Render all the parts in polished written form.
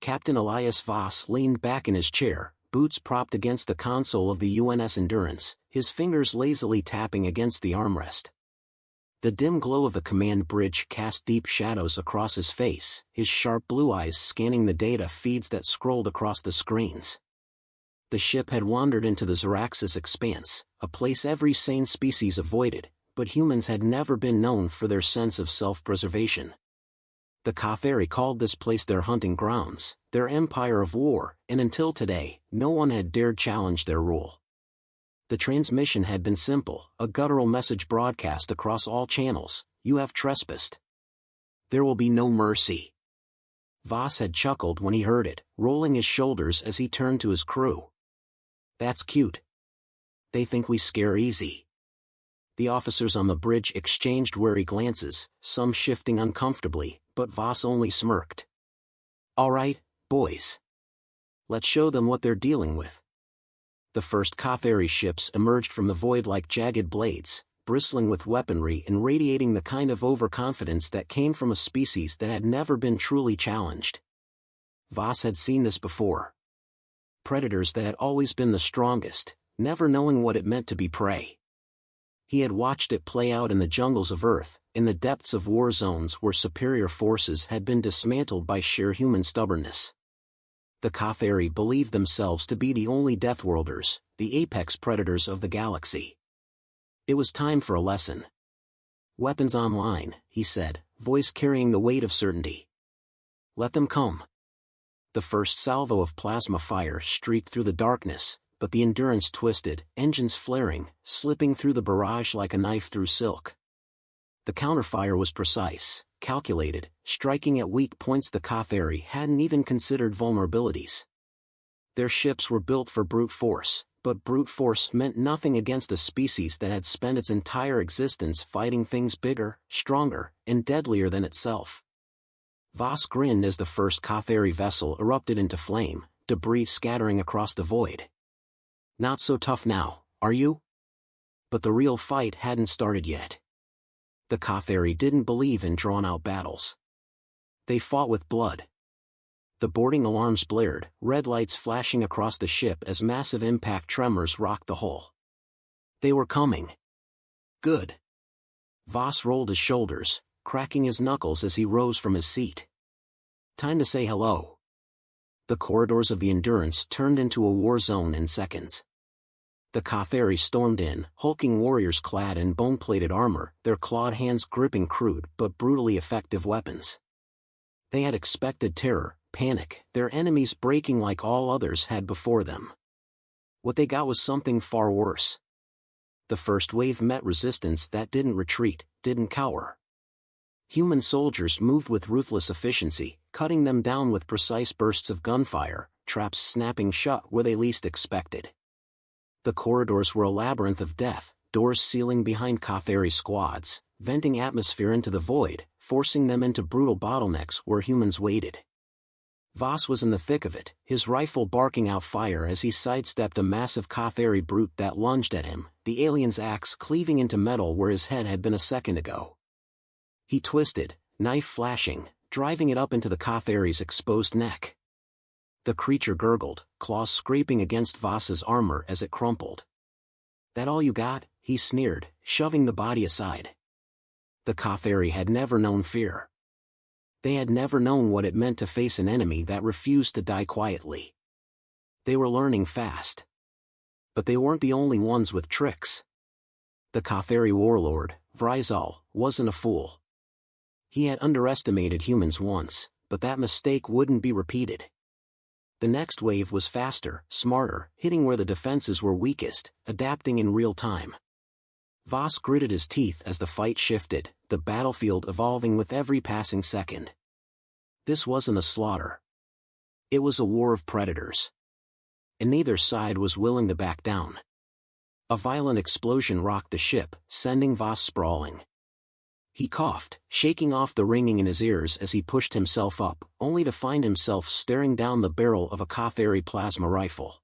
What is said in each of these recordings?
Captain Elias Voss leaned back in his chair, boots propped against the console of the UNS Endurance, his fingers lazily tapping against the armrest. The dim glow of the command bridge cast deep shadows across his face, his sharp blue eyes scanning the data feeds that scrolled across the screens. The ship had wandered into the Xeraxis expanse, a place every sane species avoided, but humans had never been known for their sense of self-preservation. The Kafiri called this place their hunting grounds, their empire of war, and until today, no one had dared challenge their rule. The transmission had been simple, a guttural message broadcast across all channels: "You have trespassed. There will be no mercy." Voss had chuckled when he heard it, rolling his shoulders as he turned to his crew. "That's cute. They think we scare easy." The officers on the bridge exchanged wary glances, some shifting uncomfortably, but Voss only smirked. "All right, boys. Let's show them what they're dealing with." The first Kafiri ships emerged from the void like jagged blades, bristling with weaponry and radiating the kind of overconfidence that came from a species that had never been truly challenged. Voss had seen this before. Predators that had always been the strongest, never knowing what it meant to be prey. He had watched it play out in the jungles of Earth, in the depths of war zones where superior forces had been dismantled by sheer human stubbornness. The Kafiri believed themselves to be the only Deathworlders, the apex predators of the galaxy. It was time for a lesson. "Weapons online," he said, voice carrying the weight of certainty. "Let them come." The first salvo of plasma fire streaked through the darkness, but the Endurance twisted, engines flaring, slipping through the barrage like a knife through silk. The counterfire was precise, calculated, striking at weak points the Kafiri hadn't even considered vulnerabilities. Their ships were built for brute force, but brute force meant nothing against a species that had spent its entire existence fighting things bigger, stronger, and deadlier than itself. Voss grinned as the first Kafiri vessel erupted into flame, debris scattering across the void. "Not so tough now, are you?" But the real fight hadn't started yet. The Kafiri didn't believe in drawn-out battles. They fought with blood. The boarding alarms blared, red lights flashing across the ship as massive impact tremors rocked the hull. They were coming. Good. Voss rolled his shoulders, cracking his knuckles as he rose from his seat. Time to say hello. The corridors of the Endurance turned into a war zone in seconds. The Kafiri stormed in, hulking warriors clad in bone-plated armor, their clawed hands gripping crude but brutally effective weapons. They had expected terror, panic, their enemies breaking like all others had before them. What they got was something far worse. The first wave met resistance that didn't retreat, didn't cower. Human soldiers moved with ruthless efficiency, cutting them down with precise bursts of gunfire, traps snapping shut where they least expected. The corridors were a labyrinth of death, doors sealing behind Kafiri squads, venting atmosphere into the void, forcing them into brutal bottlenecks where humans waited. Voss was in the thick of it, his rifle barking out fire as he sidestepped a massive Kafiri brute that lunged at him, the alien's axe cleaving into metal where his head had been a second ago. He twisted, knife flashing, driving it up into the Kafiri's exposed neck. The creature gurgled, claws scraping against Voss's armor as it crumpled. "That all you got?" he sneered, shoving the body aside. The Kafiri had never known fear. They had never known what it meant to face an enemy that refused to die quietly. They were learning fast. But they weren't the only ones with tricks. The Kafiri warlord, Vrizal, wasn't a fool. He had underestimated humans once, but that mistake wouldn't be repeated. The next wave was faster, smarter, hitting where the defenses were weakest, adapting in real time. Voss gritted his teeth as the fight shifted, the battlefield evolving with every passing second. This wasn't a slaughter. It was a war of predators. And neither side was willing to back down. A violent explosion rocked the ship, sending Voss sprawling. He coughed, shaking off the ringing in his ears as he pushed himself up, only to find himself staring down the barrel of a Kafiri plasma rifle.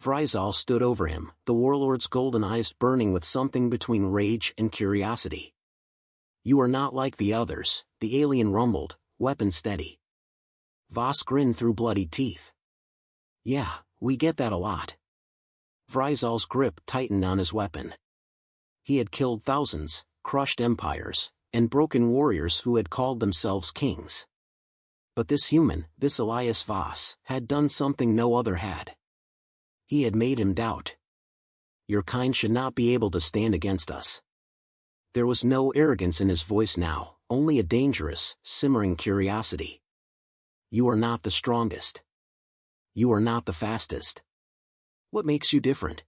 Vrizal stood over him, the warlord's golden eyes burning with something between rage and curiosity. "You are not like the others," the alien rumbled, weapon steady. Voss grinned through bloodied teeth. Yeah, we get that a lot. Vrizal's grip tightened on his weapon. He had killed thousands, crushed empires, and broken warriors who had called themselves kings. But this human, this Elias Voss, had done something no other had. He had made him doubt. Your kind should not be able to stand against us. There was no arrogance in his voice now, only a dangerous, simmering curiosity. You are not the strongest. You are not the fastest. What makes you different?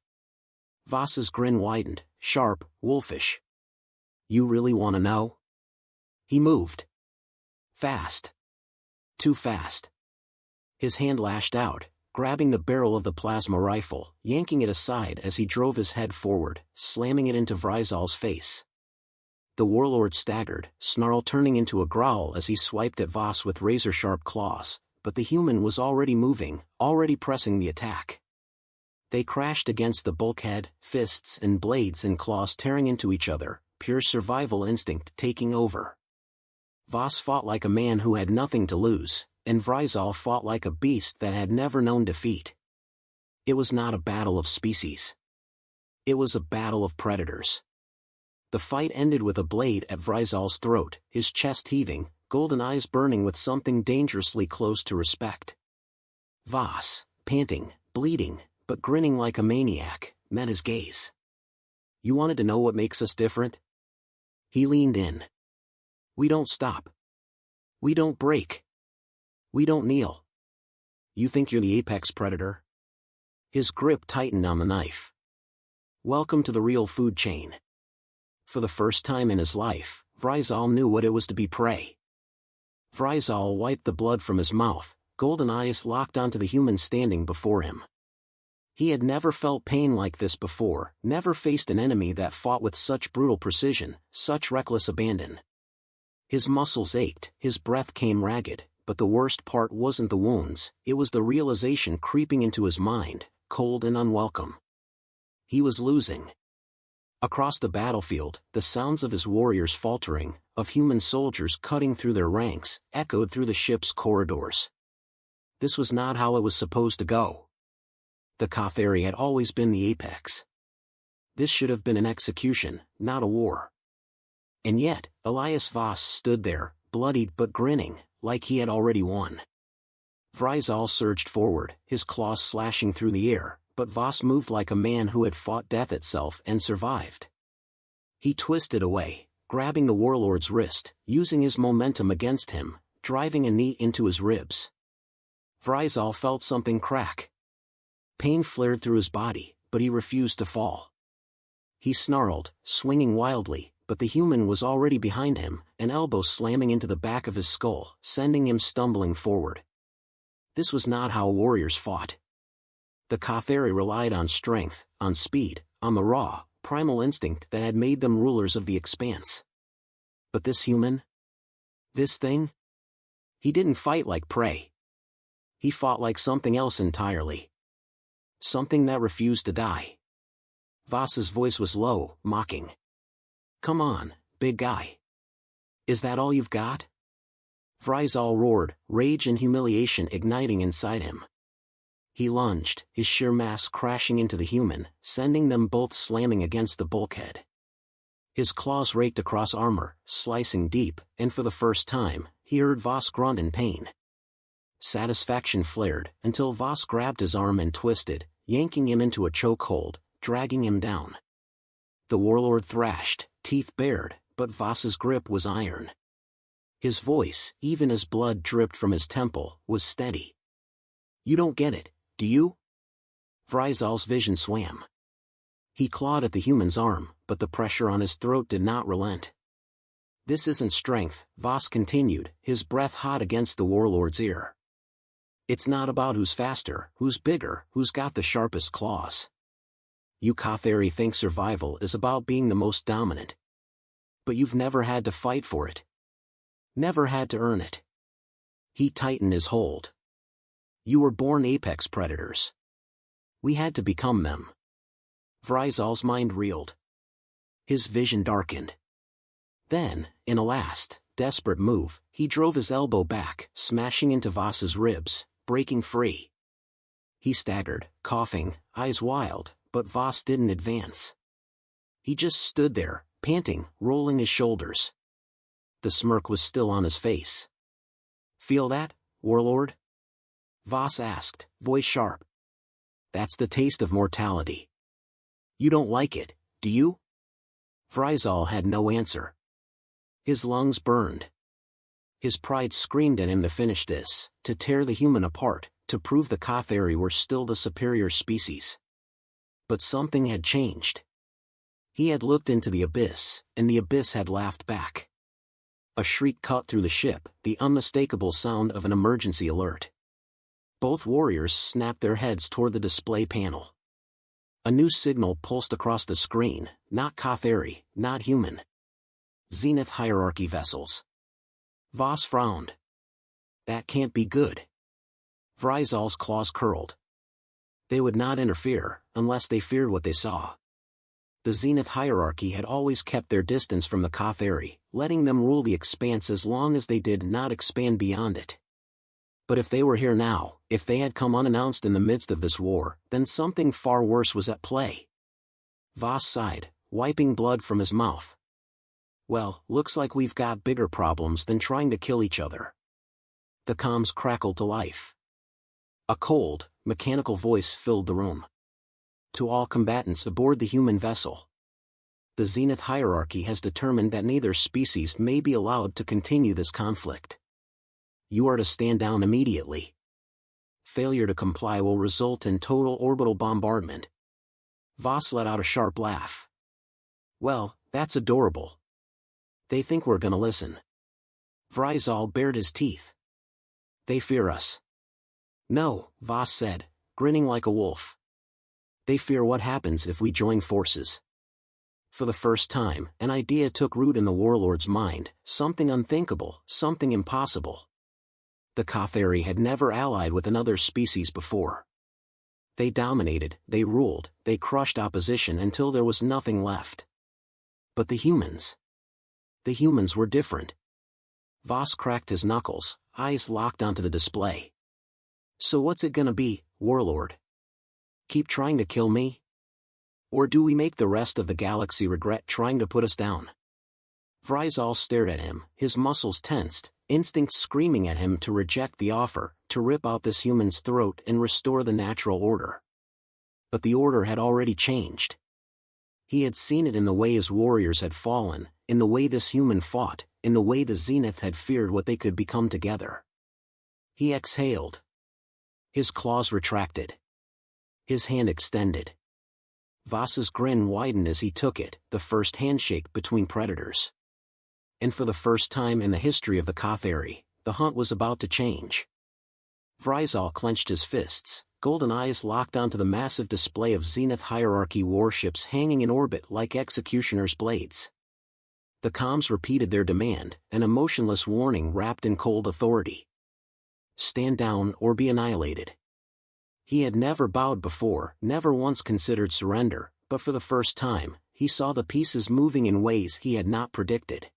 Voss's grin widened, sharp, wolfish. You really want to know? He moved. Fast. Too fast. His hand lashed out, grabbing the barrel of the plasma rifle, yanking it aside as he drove his head forward, slamming it into Vrizal's face. The warlord staggered, snarl turning into a growl as he swiped at Voss with razor-sharp claws, but the human was already moving, already pressing the attack. They crashed against the bulkhead, fists and blades and claws tearing into each other, pure survival instinct taking over. Voss fought like a man who had nothing to lose, and Vrizal fought like a beast that had never known defeat. It was not a battle of species. It was a battle of predators. The fight ended with a blade at Vrizal's throat, his chest heaving, golden eyes burning with something dangerously close to respect. Voss, panting, bleeding, but grinning like a maniac, met his gaze. You wanted to know what makes us different? He leaned in. We don't stop. We don't break. We don't kneel. You think you're the apex predator? His grip tightened on the knife. Welcome to the real food chain. For the first time in his life, Vrizal knew what it was to be prey. Vrizal wiped the blood from his mouth, golden eyes locked onto the human standing before him. He had never felt pain like this before, never faced an enemy that fought with such brutal precision, such reckless abandon. His muscles ached, his breath came ragged, but the worst part wasn't the wounds, it was the realization creeping into his mind, cold and unwelcome. He was losing. Across the battlefield, the sounds of his warriors faltering, of human soldiers cutting through their ranks, echoed through the ship's corridors. This was not how it was supposed to go. The Cathari had always been the apex. This should have been an execution, not a war. And yet, Elias Voss stood there, bloodied but grinning, like he had already won. Vrizal surged forward, his claws slashing through the air, but Voss moved like a man who had fought death itself and survived. He twisted away, grabbing the warlord's wrist, using his momentum against him, driving a knee into his ribs. Vrizal felt something crack. Pain flared through his body, but he refused to fall. He snarled, swinging wildly, but the human was already behind him, an elbow slamming into the back of his skull, sending him stumbling forward. This was not how warriors fought. The Cathari relied on strength, on speed, on the raw, primal instinct that had made them rulers of the expanse. But this human? This thing? He didn't fight like prey. He fought like something else entirely. Something that refused to die. Voss's voice was low, mocking. Come on, big guy. Is that all you've got? Vrizal roared, rage and humiliation igniting inside him. He lunged, his sheer mass crashing into the human, sending them both slamming against the bulkhead. His claws raked across armor, slicing deep, and for the first time, he heard Voss grunt in pain. Satisfaction flared, until Voss grabbed his arm and twisted, yanking him into a chokehold, dragging him down. The warlord thrashed, teeth bared, but Voss's grip was iron. His voice, even as blood dripped from his temple, was steady. You don't get it, do you? Vrizal's vision swam. He clawed at the human's arm, but the pressure on his throat did not relent. This isn't strength, Voss continued, his breath hot against the warlord's ear. It's not about who's faster, who's bigger, who's got the sharpest claws. You Cathari think survival is about being the most dominant. But you've never had to fight for it. Never had to earn it. He tightened his hold. You were born apex predators. We had to become them. Vrizal's mind reeled. His vision darkened. Then, in a last, desperate move, he drove his elbow back, smashing into Voss's ribs, breaking free. He staggered, coughing, eyes wild, but Voss didn't advance. He just stood there, panting, rolling his shoulders. The smirk was still on his face. "Feel that, warlord?" Voss asked, voice sharp. "That's the taste of mortality. You don't like it, do you?" Vrizal had no answer. His lungs burned. His pride screamed at him to finish this, to tear the human apart, to prove the Katheri were still the superior species. But something had changed. He had looked into the abyss, and the abyss had laughed back. A shriek cut through the ship, the unmistakable sound of an emergency alert. Both warriors snapped their heads toward the display panel. A new signal pulsed across the screen, not Katheri, not human. Zenith hierarchy vessels. Voss frowned. That can't be good. Vrizal's claws curled. They would not interfere, unless they feared what they saw. The Zenith hierarchy had always kept their distance from the Katheri, letting them rule the expanse as long as they did not expand beyond it. But if they were here now, if they had come unannounced in the midst of this war, then something far worse was at play. Voss sighed, wiping blood from his mouth. "Well, looks like we've got bigger problems than trying to kill each other." The comms crackled to life. A cold, mechanical voice filled the room. "To all combatants aboard the human vessel. The Zenith hierarchy has determined that neither species may be allowed to continue this conflict. You are to stand down immediately. Failure to comply will result in total orbital bombardment." Voss let out a sharp laugh. "Well, that's adorable. They think we're gonna listen." Vrizal bared his teeth. "They fear us." "No," Voss said, grinning like a wolf. "They fear what happens if we join forces." For the first time, an idea took root in the warlord's mind, something unthinkable, something impossible. The Katheri had never allied with another species before. They dominated, they ruled, they crushed opposition until there was nothing left. But the humans were different. Voss cracked his knuckles, eyes locked onto the display. "So what's it gonna be, warlord? Keep trying to kill me? Or do we make the rest of the galaxy regret trying to put us down?" Vrizal stared at him, his muscles tensed, instincts screaming at him to reject the offer, to rip out this human's throat and restore the natural order. But the order had already changed. He had seen it in the way his warriors had fallen, in the way this human fought, in the way the Zenith had feared what they could become together. He exhaled. His claws retracted. His hand extended. Voss's grin widened as he took it, the first handshake between predators. And for the first time in the history of the Katheri, the hunt was about to change. Vrizal clenched his fists, golden eyes locked onto the massive display of Zenith hierarchy warships hanging in orbit like executioner's blades. The comms repeated their demand, an emotionless warning wrapped in cold authority. Stand down or be annihilated. He had never bowed before, never once considered surrender, but for the first time, he saw the pieces moving in ways he had not predicted.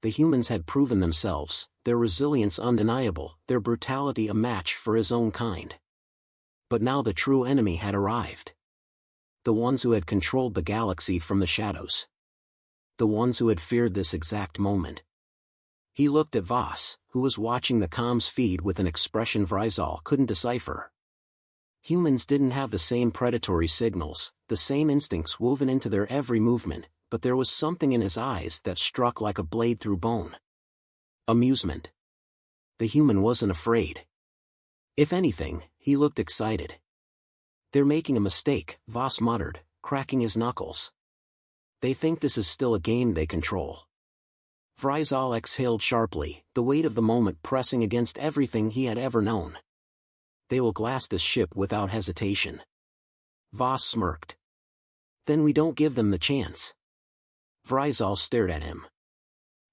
The humans had proven themselves, their resilience undeniable, their brutality a match for his own kind. But now the true enemy had arrived. The ones who had controlled the galaxy from the shadows. The ones who had feared this exact moment. He looked at Voss, who was watching the comms feed with an expression Vrizal couldn't decipher. Humans didn't have the same predatory signals, the same instincts woven into their every movement, but there was something in his eyes that struck like a blade through bone. Amusement. The human wasn't afraid. If anything, he looked excited. "They're making a mistake," Voss muttered, cracking his knuckles. "They think this is still a game they control." Vrizal exhaled sharply, the weight of the moment pressing against everything he had ever known. "They will glass this ship without hesitation." Voss smirked. "Then we don't give them the chance." Vrizal stared at him.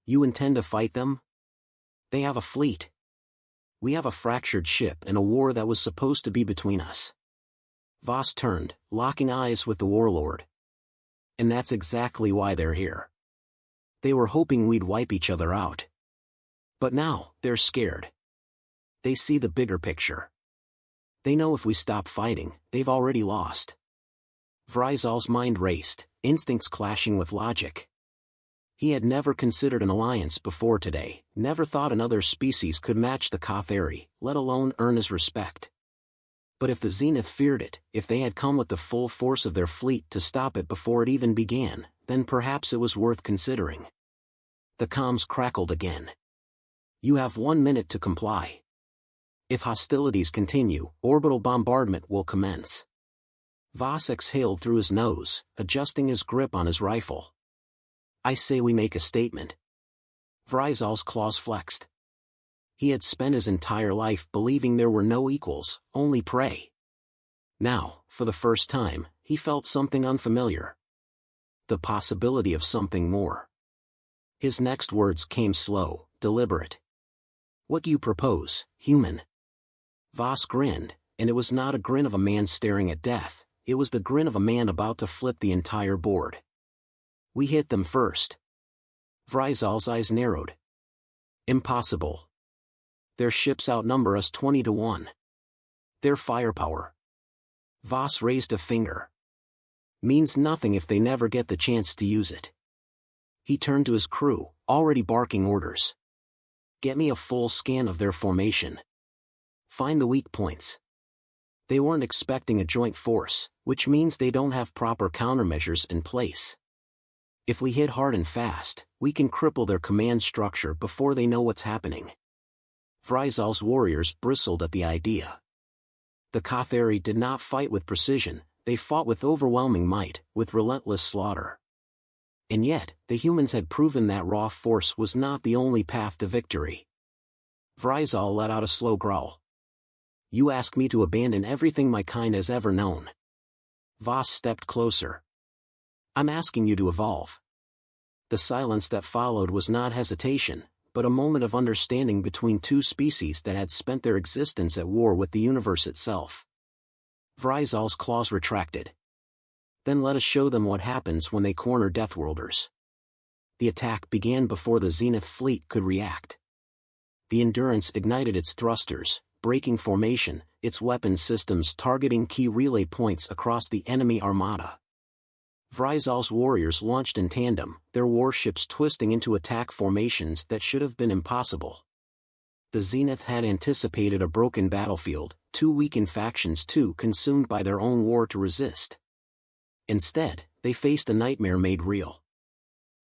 "You intend to fight them? They have a fleet. We have a fractured ship and a war that was supposed to be between us." Voss turned, locking eyes with the warlord. "And that's exactly why they're here. They were hoping we'd wipe each other out." But now, they're scared. They see the bigger picture. They know if we stop fighting, they've already lost. Vrizal's mind raced, instincts clashing with logic. He had never considered an alliance before today, never thought another species could match the Kothari, let alone earn his respect. But if the Zenith feared it, if they had come with the full force of their fleet to stop it before it even began, then perhaps it was worth considering. The comms crackled again. You have 1 minute to comply. If hostilities continue, orbital bombardment will commence. Voss exhaled through his nose, adjusting his grip on his rifle. I say we make a statement. Vrizal's claws flexed. He had spent his entire life believing there were no equals, only prey. Now, for the first time, he felt something unfamiliar. The possibility of something more. His next words came slow, deliberate. What you propose, human? Voss grinned, and it was not a grin of a man staring at death, it was the grin of a man about to flip the entire board. We hit them first. Vrizal's eyes narrowed. Impossible. Their ships outnumber us 20-1. Their firepower. Voss raised a finger. Means nothing if they never get the chance to use it. He turned to his crew, already barking orders. Get me a full scan of their formation. Find the weak points. They weren't expecting a joint force, which means they don't have proper countermeasures in place. If we hit hard and fast, we can cripple their command structure before they know what's happening. Vrizal's warriors bristled at the idea. The Kothari did not fight with precision, they fought with overwhelming might, with relentless slaughter. And yet, the humans had proven that raw force was not the only path to victory. Vrizal let out a slow growl. You ask me to abandon everything my kind has ever known. Voss stepped closer. I'm asking you to evolve. The silence that followed was not hesitation, but a moment of understanding between two species that had spent their existence at war with the universe itself. Vrizal's claws retracted. Then let us show them what happens when they corner Deathworlders. The attack began before the Zenith fleet could react. The Endurance ignited its thrusters, breaking formation, its weapon systems targeting key relay points across the enemy armada. Vrizal's warriors launched in tandem, their warships twisting into attack formations that should have been impossible. The Zenith had anticipated a broken battlefield, too weakened factions too consumed by their own war to resist. Instead, they faced a nightmare made real.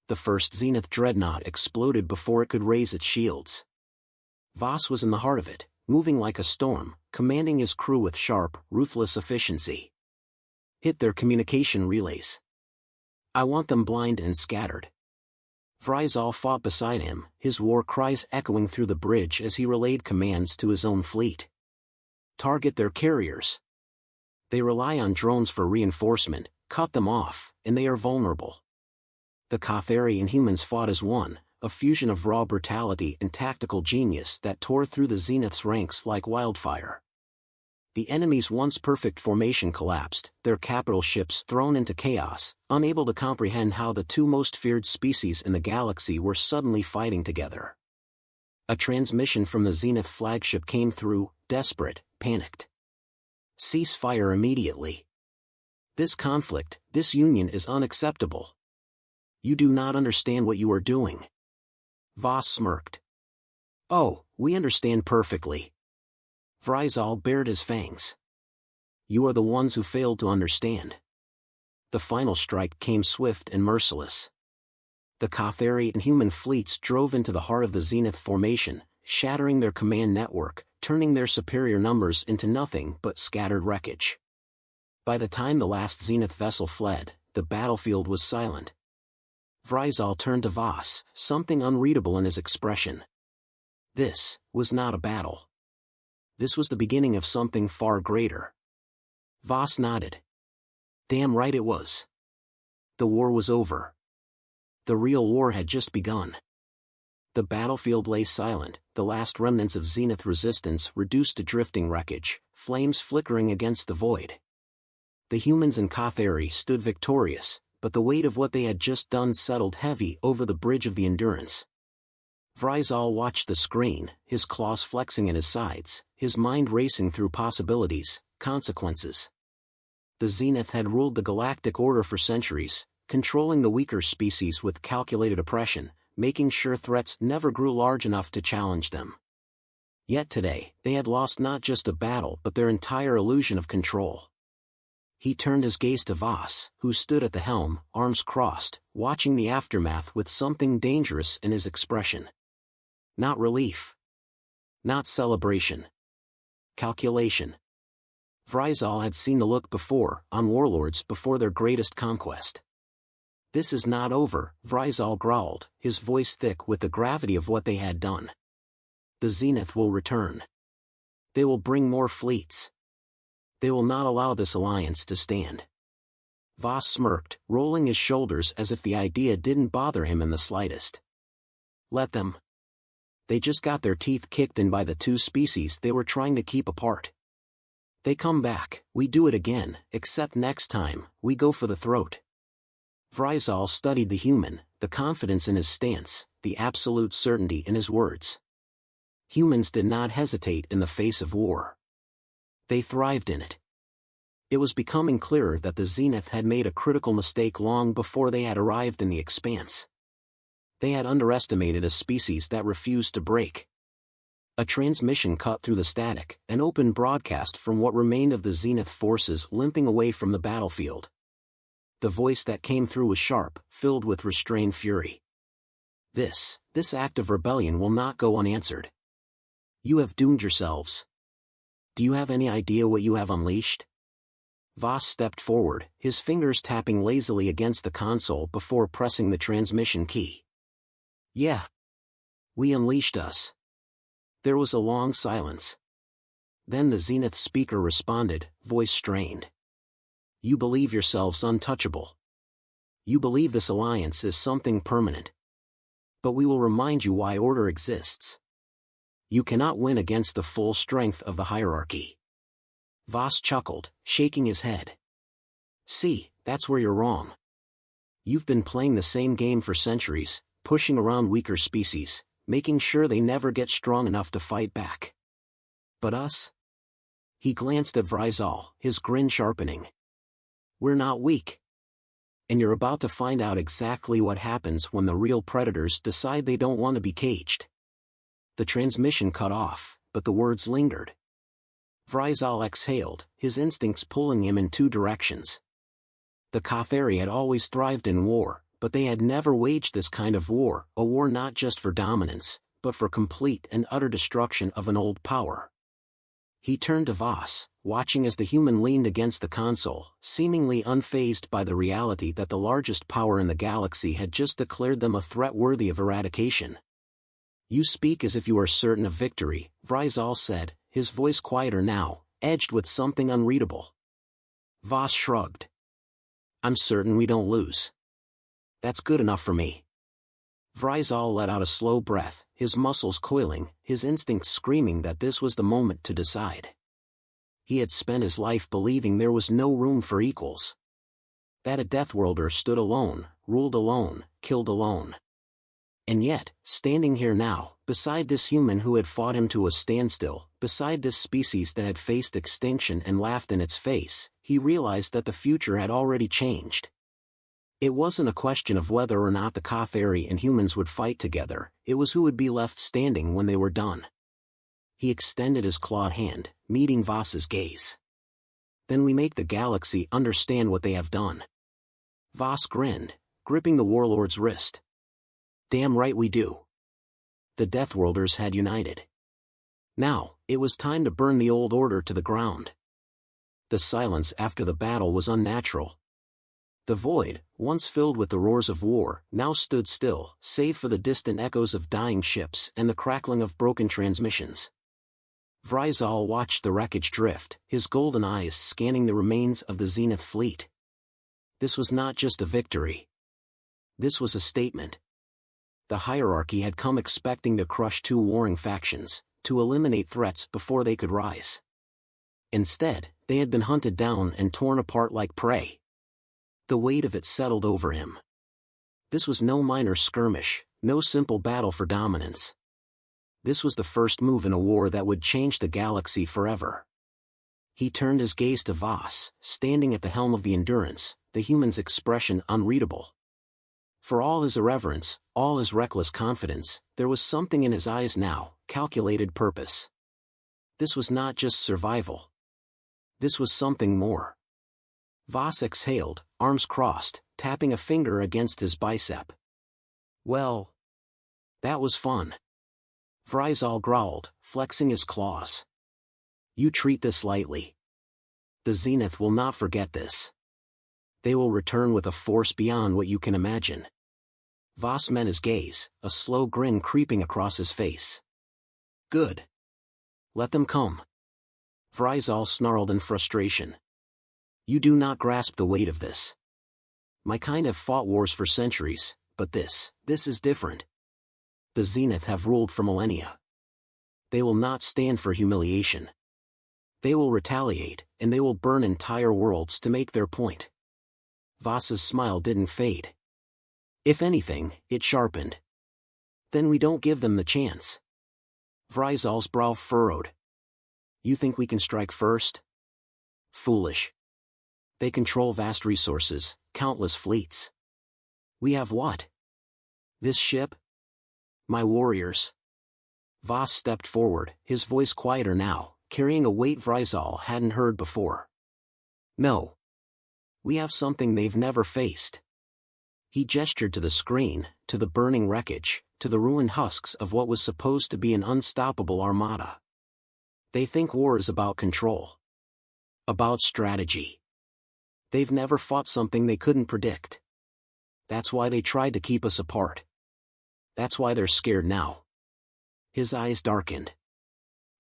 The first Zenith dreadnought exploded before it could raise its shields. Voss was in the heart of it, moving like a storm, commanding his crew with sharp, ruthless efficiency. Hit their communication relays. I want them blind and scattered. Vrizal fought beside him, his war cries echoing through the bridge as he relayed commands to his own fleet. Target their carriers. They rely on drones for reinforcement, cut them off, and they are vulnerable. The Kothari and humans fought as one, a fusion of raw brutality and tactical genius that tore through the Zenith's ranks like wildfire. The enemy's once perfect formation collapsed, their capital ships thrown into chaos, unable to comprehend how the two most feared species in the galaxy were suddenly fighting together. A transmission from the Zenith flagship came through, desperate, panicked. Cease fire immediately. This conflict, this union is unacceptable. You do not understand what you are doing. Voss smirked. Oh, we understand perfectly. Vrizal bared his fangs. You are the ones who failed to understand. The final strike came swift and merciless. The Kothari and human fleets drove into the heart of the Zenith formation, shattering their command network, turning their superior numbers into nothing but scattered wreckage. By the time the last Zenith vessel fled, the battlefield was silent. Vrizal turned to Voss, something unreadable in his expression. This was not a battle. This was the beginning of something far greater. Voss nodded. Damn right it was. The war was over. The real war had just begun. The battlefield lay silent, the last remnants of Zenith resistance reduced to drifting wreckage, flames flickering against the void. The humans in Kothari stood victorious, but the weight of what they had just done settled heavy over the bridge of the Endurance. Vrizal watched the screen, his claws flexing at his sides, his mind racing through possibilities, consequences. The Zenith had ruled the galactic order for centuries, controlling the weaker species with calculated oppression, making sure threats never grew large enough to challenge them. Yet today, they had lost not just a battle but their entire illusion of control. He turned his gaze to Voss, who stood at the helm, arms crossed, watching the aftermath with something dangerous in his expression. Not relief. Not celebration. Calculation. Vrizal had seen the look before, on warlords before their greatest conquest. "This is not over," Vrizal growled, his voice thick with the gravity of what they had done. "The Zenith will return. They will bring more fleets. They will not allow this alliance to stand." Voss smirked, rolling his shoulders as if the idea didn't bother him in the slightest. "Let them. They just got their teeth kicked in by the two species they were trying to keep apart. They come back, we do it again, except next time, we go for the throat." Vrizal studied the human, the confidence in his stance, the absolute certainty in his words. Humans did not hesitate in the face of war. They thrived in it. It was becoming clearer that the Zenith had made a critical mistake long before they had arrived in the expanse. They had underestimated a species that refused to break. A transmission cut through the static, an open broadcast from what remained of the Zenith forces limping away from the battlefield. The voice that came through was sharp, filled with restrained fury. This act of rebellion will not go unanswered. You have doomed yourselves. Do you have any idea what you have unleashed?" Voss stepped forward, his fingers tapping lazily against the console before pressing the transmission key. "Yeah. We unleashed us." There was a long silence. Then the Zenith speaker responded, voice strained. "You believe yourselves untouchable. You believe this alliance is something permanent. But we will remind you why order exists. You cannot win against the full strength of the hierarchy." Voss chuckled, shaking his head. "See, that's where you're wrong. You've been playing the same game for centuries, pushing around weaker species, making sure they never get strong enough to fight back. But us?" He glanced at Vrizal, his grin sharpening. "We're not weak. And you're about to find out exactly what happens when the real predators decide they don't want to be caged." The transmission cut off, but the words lingered. Vrizal exhaled, his instincts pulling him in two directions. The Cathari had always thrived in war, but they had never waged this kind of war, a war not just for dominance, but for complete and utter destruction of an old power. He turned to Voss, watching as the human leaned against the console, seemingly unfazed by the reality that the largest power in the galaxy had just declared them a threat worthy of eradication. "You speak as if you are certain of victory," Vrizal said, his voice quieter now, edged with something unreadable. Voss shrugged. "I'm certain we don't lose. That's good enough for me." Vrizal let out a slow breath, his muscles coiling, his instincts screaming that this was the moment to decide. He had spent his life believing there was no room for equals. That a Deathworlder stood alone, ruled alone, killed alone. And yet, standing here now, beside this human who had fought him to a standstill, beside this species that had faced extinction and laughed in its face, he realized that the future had already changed. It wasn't a question of whether or not the Cathari and humans would fight together, it was who would be left standing when they were done. He extended his clawed hand, meeting Voss's gaze. "Then we make the galaxy understand what they have done." Voss grinned, gripping the warlord's wrist. "Damn right we do." The Deathworlders had united. Now, it was time to burn the old order to the ground. The silence after the battle was unnatural. The void, once filled with the roars of war, now stood still, save for the distant echoes of dying ships and the crackling of broken transmissions. Vrizal watched the wreckage drift, his golden eyes scanning the remains of the Zenith fleet. This was not just a victory. This was a statement. The hierarchy had come expecting to crush two warring factions, to eliminate threats before they could rise. Instead, they had been hunted down and torn apart like prey. The weight of it settled over him. This was no minor skirmish, No simple battle for dominance. This was the first move in a war that would change the galaxy forever. He turned his gaze to Voss, standing at the helm of the Endurance, the human's expression unreadable. For all his irreverence, all his reckless confidence, there was something in his eyes now, calculated purpose. This was not just survival. This was something more. Voss exhaled, arms crossed, tapping a finger against his bicep. Well, that was fun. Vrizal growled, flexing his claws. You treat this lightly. The Zenith will not forget this. They will return with a force beyond what you can imagine. Voss met his gaze, a slow grin creeping across his face. Good. Let them come. Vrizal snarled in frustration. You do not grasp the weight of this. My kind have fought wars for centuries, but this is different. The Zenith have ruled for millennia. They will not stand for humiliation. They will retaliate, and they will burn entire worlds to make their point. Voss's smile didn't fade. If anything, it sharpened. Then we don't give them the chance. Vrizal's brow furrowed. You think we can strike first? Foolish. They control vast resources, countless fleets. We have what? This ship? My warriors. Voss stepped forward, his voice quieter now, carrying a weight Vrizal hadn't heard before. No. We have something they've never faced. He gestured to the screen, to the burning wreckage, to the ruined husks of what was supposed to be an unstoppable armada. They think war is about control. About strategy. They've never fought something they couldn't predict. That's why they tried to keep us apart. That's why they're scared now. His eyes darkened.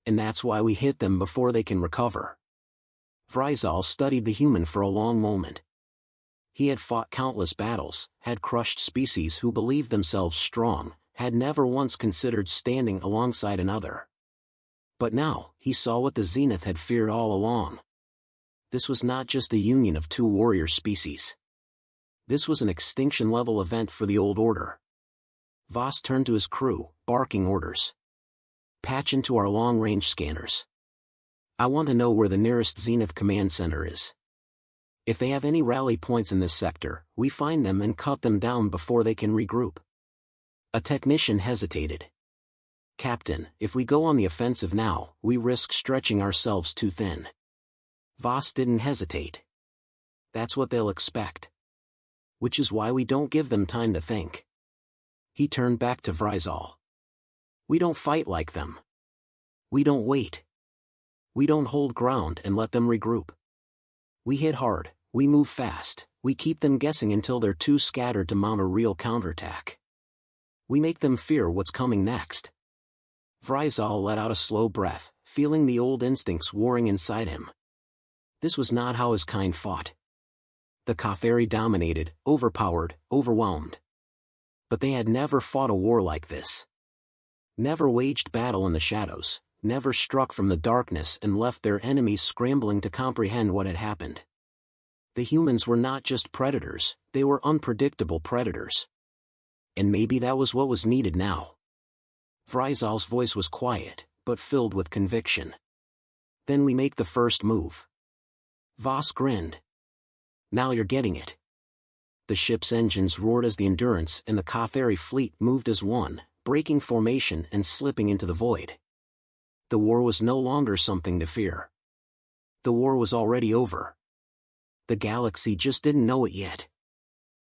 And that's why we hit them before they can recover. Vrizal studied the human for a long moment. He had fought countless battles, had crushed species who believed themselves strong, had never once considered standing alongside another. But now, he saw what the Zenith had feared all along. This was not just the union of two warrior species. This was an extinction-level event for the old order. Voss turned to his crew, barking orders. Patch into our long-range scanners. I want to know where the nearest Zenith command center is. If they have any rally points in this sector, we find them and cut them down before they can regroup. A technician hesitated. Captain, if we go on the offensive now, we risk stretching ourselves too thin. Voss didn't hesitate. That's what they'll expect. Which is why we don't give them time to think. He turned back to Vrizal. We don't fight like them. We don't wait. We don't hold ground and let them regroup. We hit hard, we move fast, we keep them guessing until they're too scattered to mount a real counterattack. We make them fear what's coming next. Vrizal let out a slow breath, feeling the old instincts warring inside him. This was not how his kind fought. The Kafiri dominated, overpowered, overwhelmed. But they had never fought a war like this. Never waged battle in the shadows, never struck from the darkness and left their enemies scrambling to comprehend what had happened. The humans were not just predators, they were unpredictable predators. And maybe that was what was needed now. Vrizal's voice was quiet, but filled with conviction. Then we make the first move. Voss grinned. Now you're getting it. The ship's engines roared as the Endurance and the Kafiri fleet moved as one, breaking formation and slipping into the void. The war was no longer something to fear. The war was already over. The galaxy just didn't know it yet.